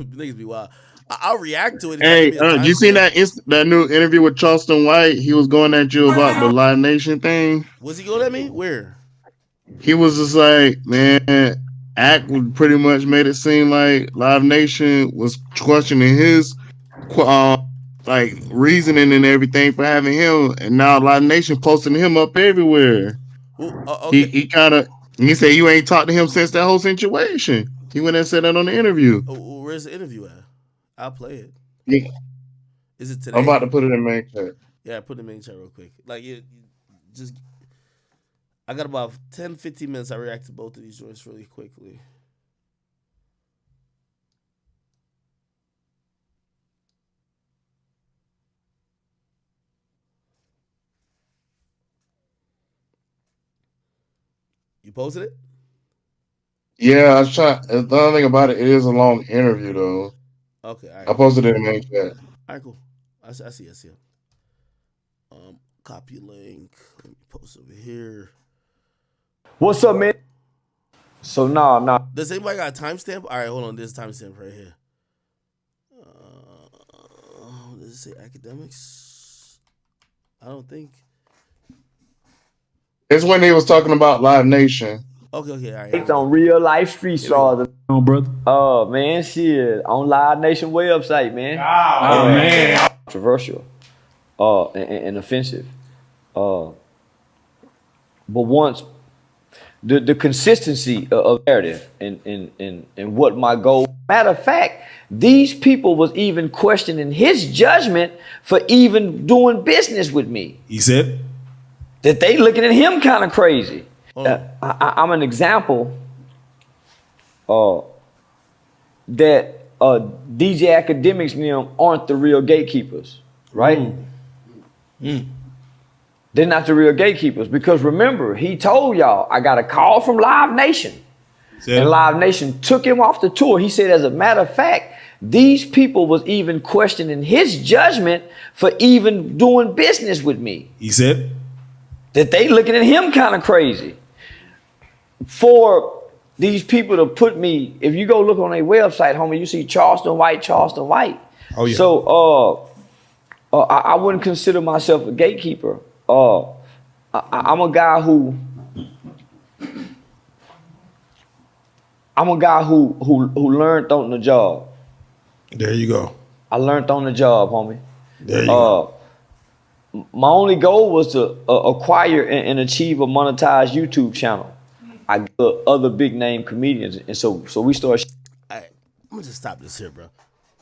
Niggas be wild. I'll react to it if y'all give Hey, me a you seen timestamp. that new interview with Charleston White? He was going at you about the Live Nation thing. Was he going at me? Where? He was just like, man, Act pretty much made it seem like Live Nation was questioning his like reasoning and everything for having him, and now Live Nation posting him up everywhere. Well, He okay. he kind of he said you ain't talked to him since that whole situation. He went and said that on the interview. Where's the interview at? I'll play it. Yeah, Is it I'm today? about to put it in main chat. Yeah, put the main chat real quick. Like, you just, I got about 10, 15 minutes. I react to both of these joints really quickly. You posted it? Yeah, I was trying. The other thing about it, it is a long interview though. Okay, all I right, cool. posted it in main chat. All right, cool. I see it. Copy link. Let me post over here. What's up, man? So nah. Does anybody got a timestamp? All right, hold on. There's a timestamp right here. Does it say academics? I don't think. It's when he was talking about Live Nation. Okay, all right, here It's we go. on real life street Here we go. stars. Oh, brother. Oh man, shit. On Live Nation website, man. Oh, man. Controversial. And offensive. But once the consistency of narrative and what my goal. Matter of fact, these people was even questioning his judgment for even doing business with me. He said, That they looking at him kind of crazy. Hold on. I'm an example that DJ Academics and them aren't the real gatekeepers, right? They're not the real gatekeepers because remember, he told y'all, I got a call from Live Nation. And Live Nation took him off the tour. He said, as a matter of fact, these people was even questioning his judgment for even doing business with me. he said, That they looking at him kind of crazy. For these people to put me, if you go look on their website, homie, you see Charleston White. Oh, yeah. So I wouldn't consider myself a gatekeeper. I'm a guy who learned on the job. There you go. I learned on the job, homie. There you go. My only goal was to acquire and achieve a monetized YouTube channel. I got other big name comedians, and so we started. All right, I'm gonna just stop this here, bro.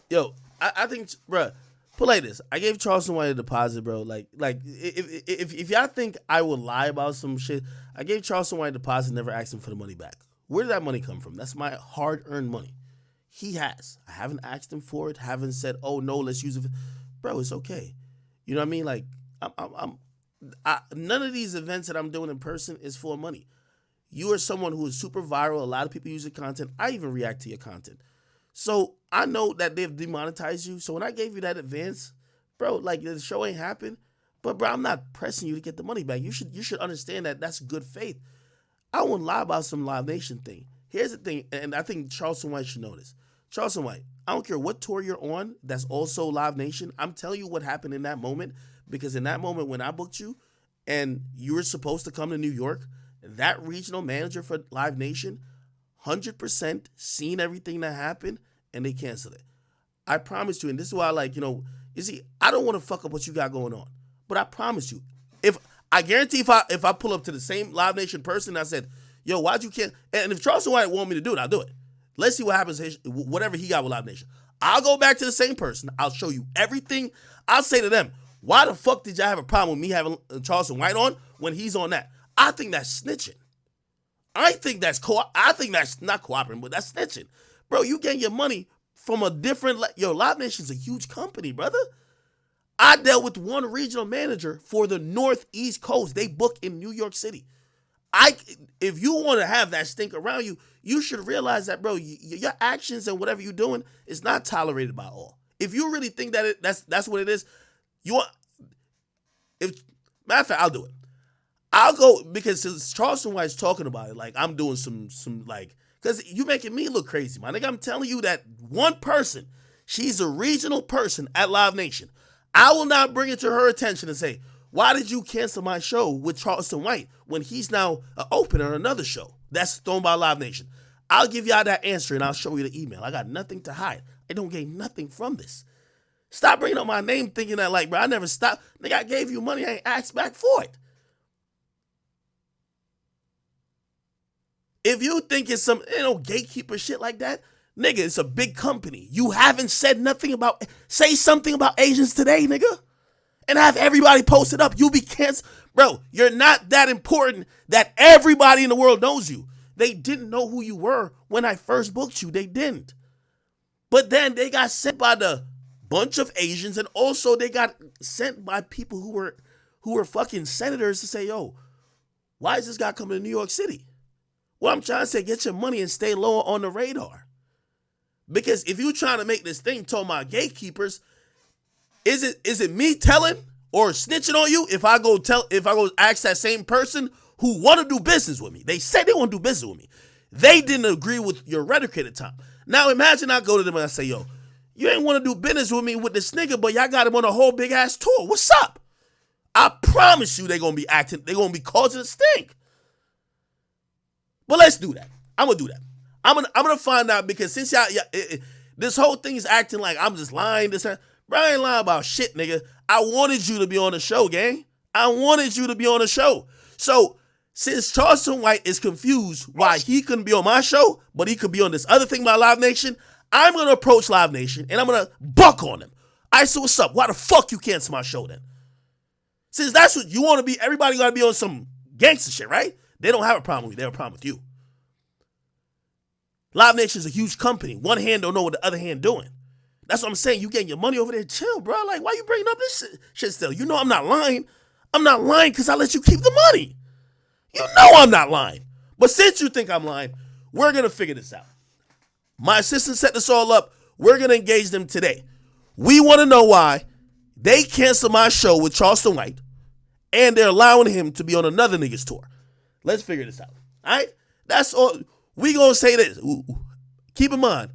Yo, I think, bro, put like this. I gave Charleston White a deposit, bro. Like if y'all think I would lie about some shit, I gave Charleston White a deposit, never asked him for the money back. Where did that money come from? That's my hard-earned money. He has. I haven't asked him for it. Haven't said, oh no, let's use it. Bro, it's okay. You know what I mean? Like, none of these events that I'm doing in person is for money. You are someone who is super viral. A lot of people use your content. I even react to your content. So I know that they've demonetized you. So when I gave you that advance, bro, like the show ain't happened. But bro, I'm not pressing you to get the money back. You should understand that that's good faith. I won't lie about some Live Nation thing. Here's the thing, and I think Charleston White should know this. Charleston White, I don't care what tour you're on, that's also Live Nation. I'm telling you what happened in that moment, because in that moment when I booked you and you were supposed to come to New York, that regional manager for Live Nation 100% seen everything that happened and they canceled it. I promise you, and this is why, like, you see, I don't want to fuck up what you got going on, but I promise you, if I guarantee if I pull up to the same Live Nation person, I said, yo, why'd you can't? And if Charleston White want me to do it, I'll do it. Let's see what happens, whatever he got with Live Nation. I'll go back to the same person. I'll show you everything. I'll say to them, why the fuck did y'all have a problem with me having Charleston White on when he's on that? I think that's snitching. I think that's not cooperating, but that's snitching. Bro, you getting your money from a different, Live Nation's a huge company, brother. I dealt with one regional manager for the Northeast Coast. They book in New York City. If you want to have that stink around you, you should realize that, bro, your actions and whatever you're doing is not tolerated by all. If you really think that that's what it is, matter of fact, I'll do it. I'll go, because since Charleston White's talking about it, like I'm doing some like Because you making me look crazy, my nigga. I'm telling you that one person, she's a regional person at Live Nation. I will not bring it to her attention and say, why did you cancel my show with Charleston White when he's now an opener on another show that's thrown by Live Nation? I'll give y'all that answer and I'll show you the email. I got nothing to hide. I don't gain nothing from this. Stop bringing up my name thinking that, like, bro, I never stopped. Nigga, I gave you money. I ain't asked back for it. If you think it's some, gatekeeper shit like that, nigga, it's a big company. You haven't said nothing about, say something about Asians today, nigga, and have everybody post it up. You'll be canceled. Bro, you're not that important that everybody in the world knows you. They didn't know who you were when I first booked you. They didn't. But then they got sent by the bunch of Asians, and also they got sent by people who were fucking senators to say, yo, why is this guy coming to New York City? Well, I'm trying to say, get your money and stay low on the radar. Because if you're trying to make this thing talk about gatekeepers, is it me telling or snitching on you if I go ask that same person who want to do business with me? They said they want to do business with me. They didn't agree with your rhetoric at the time. Now imagine I go to them and I say, yo, you ain't want to do business with me with this nigga, but y'all got him on a whole big ass tour. What's up? I promise you they're going to be causing a stink. But let's do that. I'm going to do that. I'm gonna find out, because since this whole thing is acting like I'm just lying. Bro, I ain't lying about shit, nigga. I wanted you to be on the show, gang. I wanted you to be on the show. So since Charleston White is confused why he couldn't be on my show, but he could be on this other thing by Live Nation, I'm going to approach Live Nation and I'm going to buck on them. All right, so what's up? Why the fuck you cancel my show then? Since that's what you want to be, everybody got to be on some gangster shit, right? They don't have a problem with me. They have a problem with you. Live Nation is a huge company. One hand don't know what the other hand doing. That's what I'm saying. You getting your money over there. Chill, bro. Like, why you bringing up this shit still? You know I'm not lying. I'm not lying because I let you keep the money. You know I'm not lying. But since you think I'm lying, we're going to figure this out. My assistant set this all up. We're going to engage them today. We want to know why they canceled my show with Charleston White and they're allowing him to be on another nigga's tour. Let's figure this out. All right? That's all. We going to say this. Ooh. Keep in mind,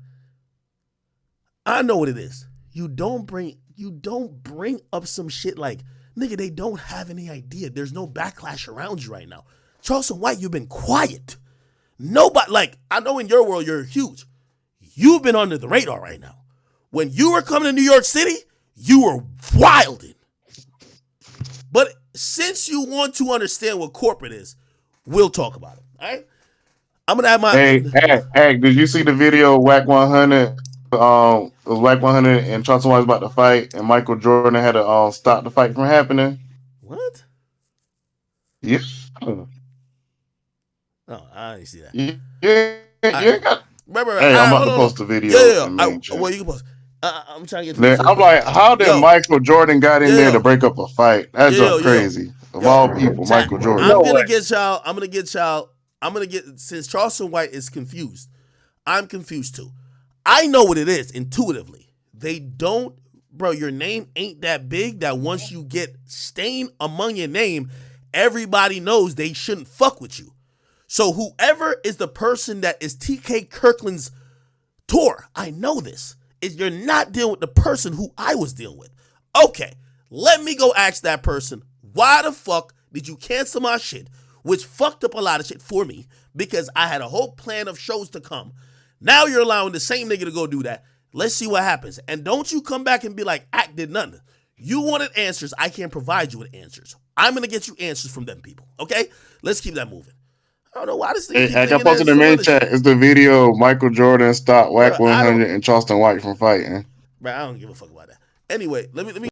I know what it is. You don't bring up some shit like, nigga, they don't have any idea. There's no backlash around you right now. Charleston White, you've been quiet. Nobody, like, I know in your world you're huge. You've been under the radar right now. When you were coming to New York City, you were wilding. But since you want to understand what corporate is, we'll talk about it. All right? I'm gonna have my Hey, did you see the video of Whack 100? It was Whack 100 and Charleston White was about to fight, and Michael Jordan had to stop the fight from happening. What? Yeah. Oh, I didn't see that. Yeah, got. Remember, Hey, I'm about to post the video. Well, you can post. I'm trying to get. I'm like, how did Michael Jordan got in there to break up a fight? That's just crazy. Of all people, Michael Jordan. I'm gonna get y'all. Since Charleston White is confused, I'm confused too. I know what it is intuitively. They don't, bro, your name ain't that big that once you get stain among your name, everybody knows they shouldn't fuck with you. So whoever is the person that is TK Kirkland's tour, I know this, is you're not dealing with the person who I was dealing with. Okay, let me go ask that person, why the fuck did you cancel my shit? Which fucked up a lot of shit for me because I had a whole plan of shows to come. Now you're allowing the same nigga to go do that. Let's see what happens. And don't you come back and be like, Act did nothing. You wanted answers. I can't provide you with answers. I'm going to get you answers from them people. Okay? Let's keep that moving. I don't know why this thing. I posted in the main chat. It's the video of Michael Jordan stopped Whack 100 and Charleston White from fighting. Bro, I don't give a fuck about that. Anyway, let me